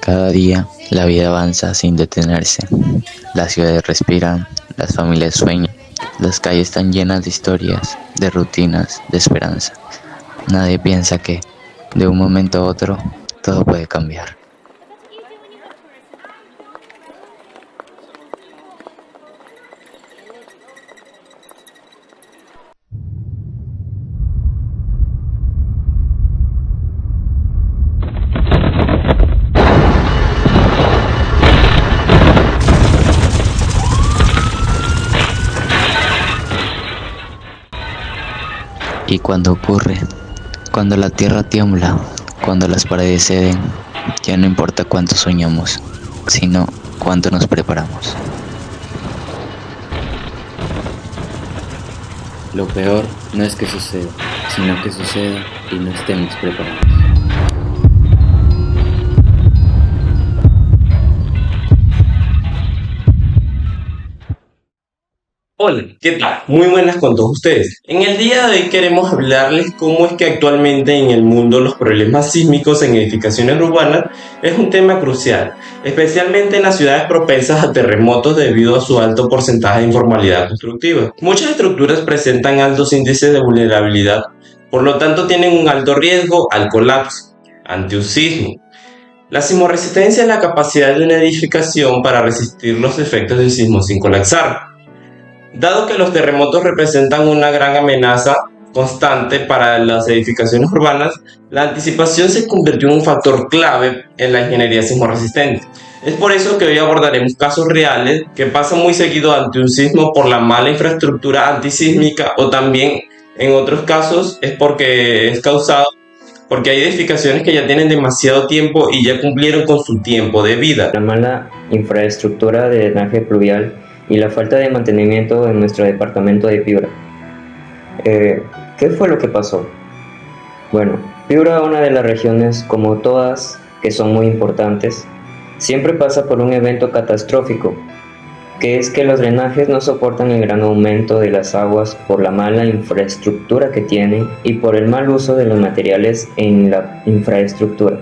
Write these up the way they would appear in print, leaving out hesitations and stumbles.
Cada día la vida avanza sin detenerse. Las ciudades respiran, las familias sueñan, las calles están llenas de historias, de rutinas, de esperanza. Nadie piensa que, de un momento a otro, todo puede cambiar. Y cuando ocurre, cuando la tierra tiembla, cuando las paredes ceden, ya no importa cuánto soñamos, sino cuánto nos preparamos. Lo peor no es que suceda, sino que suceda y no estemos preparados. Hola, ¿qué tal? Muy buenas con todos ustedes. En el día de hoy queremos hablarles cómo es que actualmente en el mundo los problemas sísmicos en edificaciones urbanas es un tema crucial, especialmente en las ciudades propensas a terremotos debido a su alto porcentaje de informalidad constructiva. Muchas estructuras presentan altos índices de vulnerabilidad, por lo tanto tienen un alto riesgo al colapso ante un sismo. La sismoresistencia es la capacidad de una edificación para resistir los efectos del sismo sin colapsar. Dado que los terremotos representan una gran amenaza constante para las edificaciones urbanas, la anticipación se convirtió en un factor clave en la ingeniería sismorresistente. Es por eso que hoy abordaremos casos reales que pasan muy seguido ante un sismo por la mala infraestructura antisísmica, o también en otros casos es porque es causado porque hay edificaciones que ya tienen demasiado tiempo y ya cumplieron con su tiempo de vida. La mala infraestructura de drenaje pluvial y la falta de mantenimiento en nuestro departamento de Piura. ¿Qué fue lo que pasó? Bueno, Piura, una de las regiones, como todas, que son muy importantes, siempre pasa por un evento catastrófico, que es que los drenajes no soportan el gran aumento de las aguas por la mala infraestructura que tienen y por el mal uso de los materiales en la infraestructura.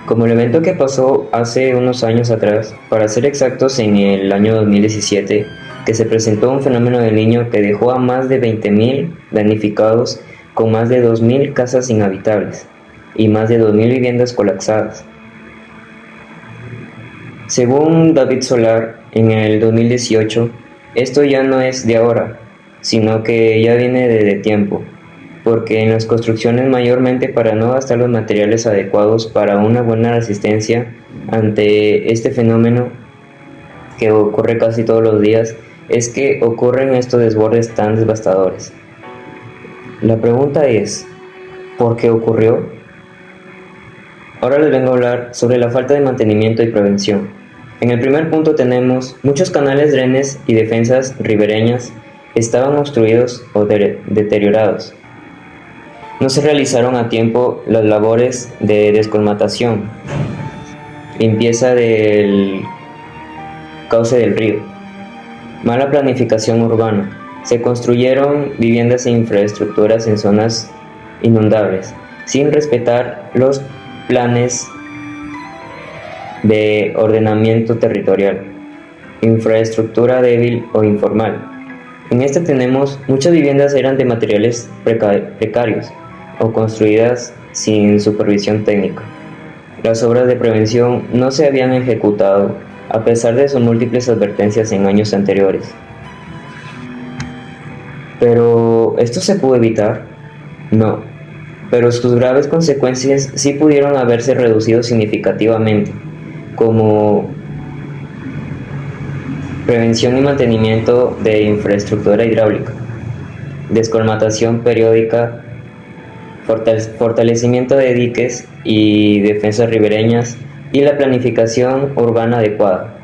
Como el evento que pasó hace unos años atrás, para ser exactos en el año 2017, que se presentó un fenómeno del Niño que dejó a más de 20.000 damnificados, con más de 2.000 casas inhabitables y más de 2.000 viviendas colapsadas. Según David Solar, en el 2018, esto ya no es de ahora, sino que ya viene de tiempo, porque en las construcciones, mayormente para no gastar los materiales adecuados para una buena resistencia ante este fenómeno que ocurre casi todos los días, es que ocurren estos desbordes tan devastadores. La pregunta es, ¿por qué ocurrió? Ahora les vengo a hablar sobre la falta de mantenimiento y prevención. En el primer punto tenemos muchos canales, drenes y defensas ribereñas estaban obstruidos o deteriorados. No se realizaron a tiempo las labores de descolmatación, limpieza del cauce del río, mala planificación urbana. Se construyeron viviendas e infraestructuras en zonas inundables, sin respetar los planes de ordenamiento territorial, infraestructura débil o informal. En este tenemos muchas viviendas eran de materiales precarios o construidas sin supervisión técnica. Las obras de prevención no se habían ejecutado a pesar de sus múltiples advertencias en años anteriores. ¿Pero esto se pudo evitar? No, pero sus graves consecuencias sí pudieron haberse reducido significativamente, como prevención y mantenimiento de infraestructura hidráulica, descolmatación periódica, fortalecimiento de diques y defensas ribereñas y la planificación urbana adecuada.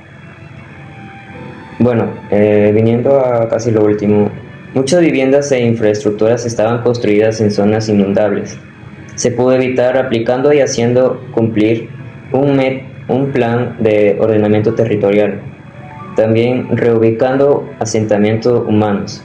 Bueno, viniendo a casi lo último, muchas viviendas e infraestructuras estaban construidas en zonas inundables. Se pudo evitar aplicando y haciendo cumplir un plan de ordenamiento territorial, también reubicando asentamientos humanos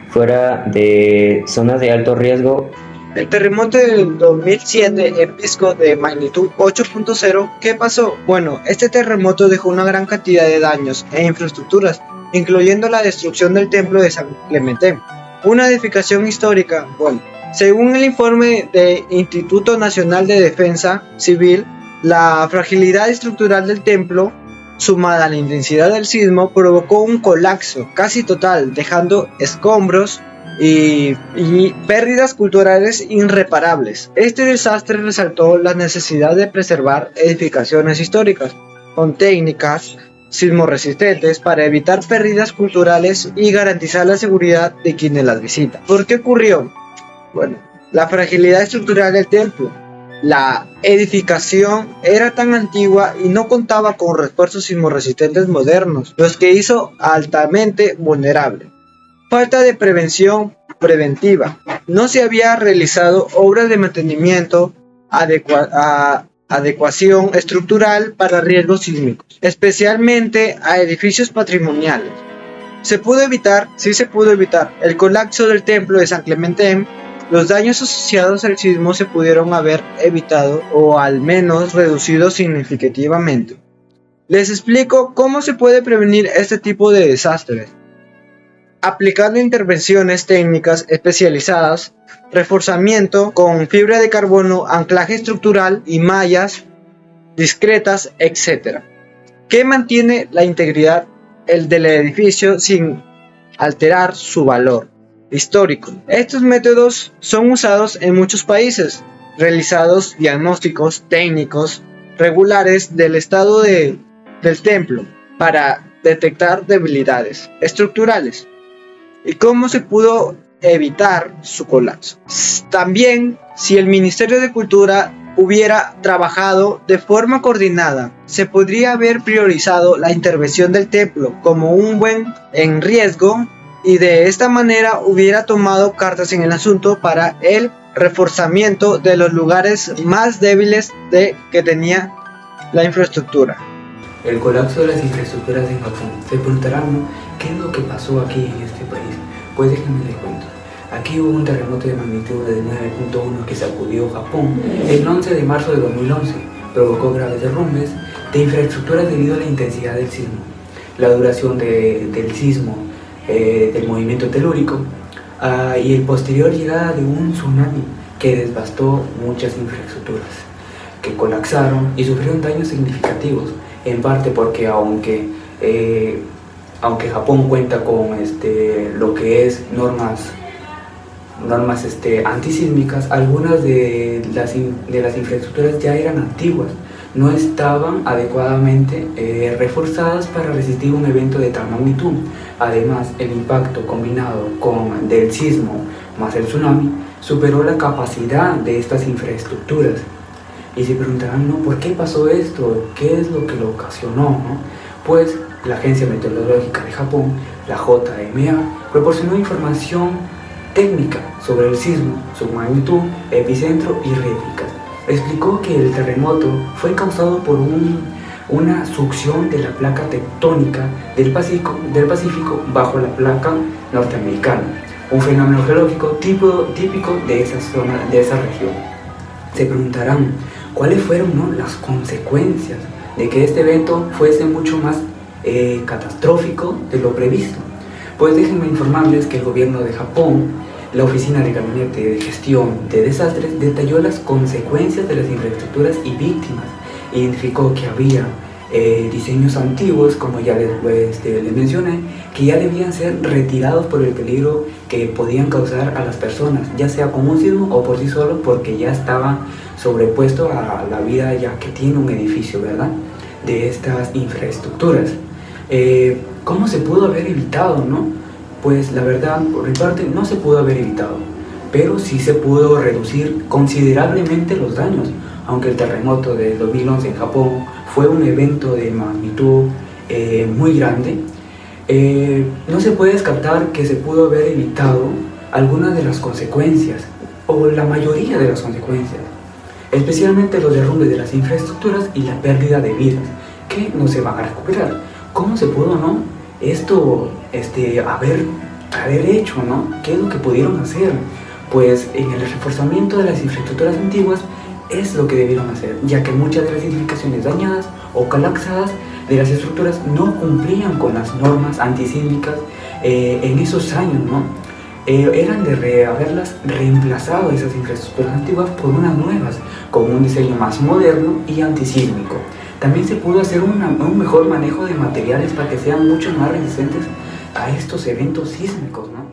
fuera de zonas de alto riesgo El terremoto del 2007 en Pisco de magnitud 8.0, ¿qué pasó? Bueno, este terremoto dejó una gran cantidad de daños e infraestructuras, incluyendo la destrucción del templo de San Clemente, una edificación histórica. Bueno, según el informe del Instituto Nacional de Defensa Civil, la fragilidad estructural del templo, sumada a la intensidad del sismo, provocó un colapso casi total, dejando escombros y pérdidas culturales irreparables. Este desastre resaltó la necesidad de preservar edificaciones históricas con técnicas sismorresistentes para evitar pérdidas culturales y garantizar la seguridad de quienes las visitan. ¿Por qué ocurrió? Bueno, la fragilidad estructural del templo. La edificación era tan antigua y no contaba con refuerzos sismorresistentes modernos, los que hizo altamente vulnerable. Falta de prevención preventiva. No se había realizado obras de mantenimiento, adecuación estructural para riesgos sísmicos, especialmente a edificios patrimoniales. ¿Se pudo evitar? Sí se pudo evitar. El colapso del templo de San Clemente. Los daños asociados al sismo se pudieron haber evitado o al menos reducido significativamente. Les explico cómo se puede prevenir este tipo de desastres. Aplicando intervenciones técnicas especializadas, reforzamiento con fibra de carbono, anclaje estructural y mallas discretas, etc. que mantiene la integridad del edificio sin alterar su valor histórico. Estos métodos son usados en muchos países, realizados diagnósticos técnicos regulares del estado del templo para detectar debilidades estructurales y cómo se pudo evitar su colapso. También, si el Ministerio de Cultura hubiera trabajado de forma coordinada, se podría haber priorizado la intervención del templo como un buen en riesgo y de esta manera hubiera tomado cartas en el asunto para el reforzamiento de los lugares más débiles que tenía la infraestructura. El colapso de las infraestructuras en Japón. Se preguntarán, ¿no?, ¿qué es lo que pasó aquí en este país? Pues déjenme les cuento. Aquí hubo un terremoto de magnitud de 9.1 que sacudió Japón el 11 de marzo de 2011. Provocó graves derrumbes de infraestructuras debido a la intensidad del sismo, la duración del sismo, del movimiento telúrico y el posterior llegada de un tsunami que devastó muchas infraestructuras, que colapsaron y sufrieron daños significativos, en parte porque aunque Japón cuenta con lo que es normas antisísmicas, algunas de las infraestructuras ya eran antiguas, no estaban adecuadamente reforzadas para resistir un evento de tal magnitud. Además, el impacto combinado del sismo más el tsunami superó la capacidad de estas infraestructuras. Y se preguntarán, ¿no?, ¿por qué pasó esto? ¿Qué es lo que lo ocasionó?, ¿no? Pues la Agencia Meteorológica de Japón, la JMA, proporcionó información técnica sobre el sismo, su magnitud, epicentro y réplicas. Explicó que el terremoto fue causado por una succión de la placa tectónica del Pacífico bajo la placa norteamericana, un fenómeno geológico típico de esa zona, de esa región. Se preguntarán, ¿cuáles fueron, ¿no?, las consecuencias de que este evento fuese mucho más catastrófico de lo previsto? Pues déjenme informarles que el gobierno de Japón, la Oficina de Gabinete de Gestión de Desastres, detalló las consecuencias de las infraestructuras y víctimas. Identificó que había diseños antiguos, como ya les mencioné, que ya debían ser retirados por el peligro que podían causar a las personas, ya sea como un sismo o por sí solo, porque ya estaba sobrepuesto a la vida ya que tiene un edificio, ¿verdad?, de estas infraestructuras. ¿Cómo se pudo haber evitado, no? Pues la verdad, por mi parte, no se pudo haber evitado, pero sí se pudo reducir considerablemente los daños. Aunque el terremoto de 2011 en Japón fue un evento de magnitud muy grande, no se puede descartar que se pudo haber evitado algunas de las consecuencias, o la mayoría de las consecuencias, especialmente los derrumbes de las infraestructuras y la pérdida de vidas, que no se van a recuperar. ¿Cómo se pudo, no?, esto haber hecho, ¿no? ¿Qué es lo que pudieron hacer? pues en el reforzamiento de las infraestructuras antiguas es lo que debieron hacer, ya que muchas de las edificaciones dañadas o colapsadas de las estructuras no cumplían con las normas antisísmicas en esos años, ¿no? Eran de haberlas reemplazado esas infraestructuras antiguas por unas nuevas, con un diseño más moderno y antisísmico. También se pudo hacer un mejor manejo de materiales para que sean mucho más resistentes a estos eventos sísmicos, ¿no?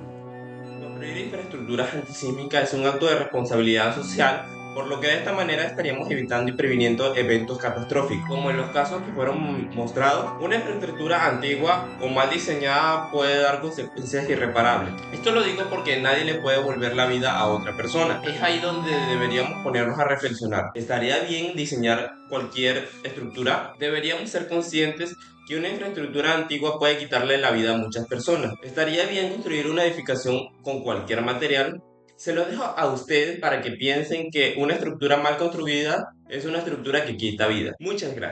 Construir infraestructuras antisísmicas es un acto de responsabilidad social, por lo que de esta manera estaríamos evitando y previniendo eventos catastróficos. Como en los casos que fueron mostrados, una infraestructura antigua o mal diseñada puede dar consecuencias irreparables. Esto lo digo porque nadie le puede devolver la vida a otra persona. Es ahí donde deberíamos ponernos a reflexionar. ¿Estaría bien diseñar cualquier estructura? Deberíamos ser conscientes que una infraestructura antigua puede quitarle la vida a muchas personas. ¿Estaría bien construir una edificación con cualquier material? Se lo dejo a ustedes para que piensen que una estructura mal construida es una estructura que quita vida. Muchas gracias.